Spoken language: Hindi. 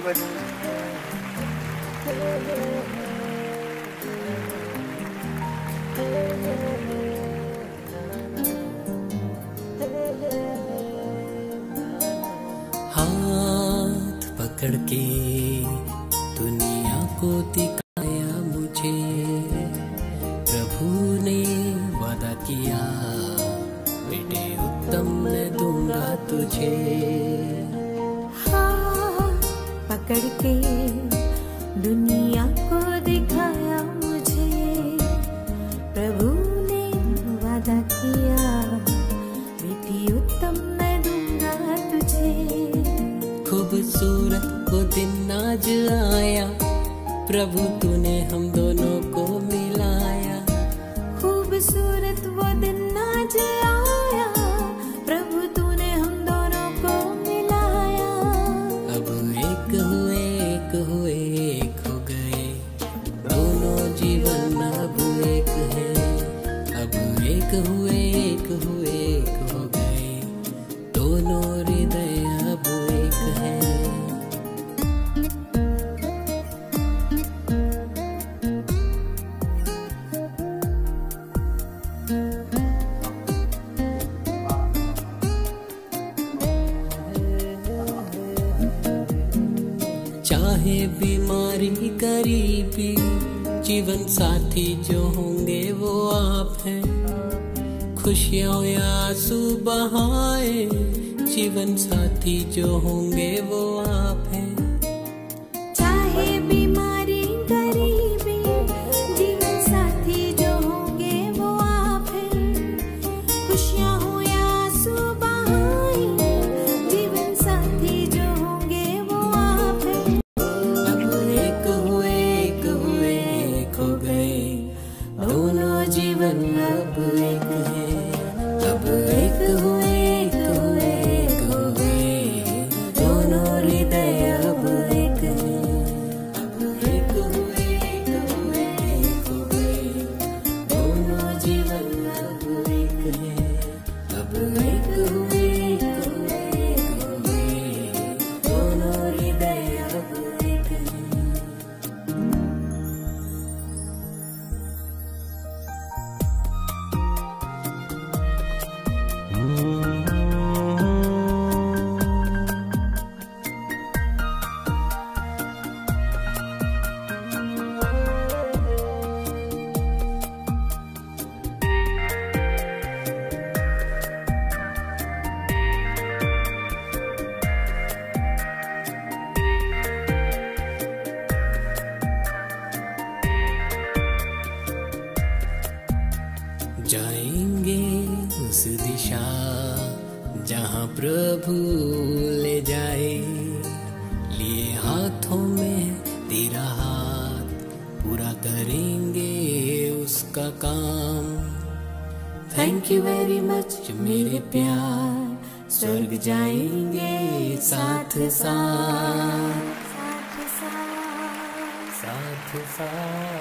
हाथ पकड़ के दुनिया को दिखाया मुझे, प्रभु ने वादा किया बेटे उत्तम मैं दूंगा तुझे। हाथ पकड़ के दुनिया को दिखाया मुझे, प्रभु ने वादा किया बेटी उत्तम मैं दूंगा तुझे। खूबसूरत वो दिन आज आया, प्रभु तूने हम दोनों को मिलाया। खूबसूरत वो दिन आज आया, प्रभु तूने हम दोनों को मिलाया। अब एक हुए एक हुए एक हो गए, दोनों जीवन अब एक है। अब एक हुए एक हुए एक हो गए, दोनों हृदय अब एक है। चाहे बीमारी गरीबी, जीवन साथी जो होंगे वो आप हैं। खुशियाँ या आंसू बहाए, जीवन साथी जो होंगे वो आप हैं। चाहे बीमारी गरीबी, जीवन साथी जो होंगे वो आप हैं। खुशियाँ हो या आंसू बहाए, जीवन साथी जो होंगे वो आप हैं। अब एक हुए एक हुए एक हो गए, दोनों जीवन अब एक है। अब एक हुए एक हुए एक हो गए, दोनों हृदय अब एक है। अब एक हुए एक हुए एक हो गए, दोनों जीवन अब एक है। अब एक हुए एक हुए एक हो गए, दोनों हृदय अब एक है। जाएंगे उस दिशा जहाँ प्रभु ले जाए, लिए हाथों में तेरा हाथ, पूरा करेंगे उसका काम। थैंक यू वेरी मच मेरे प्यार, स्वर्ग जाएंगे साथ साथ साथ साथ।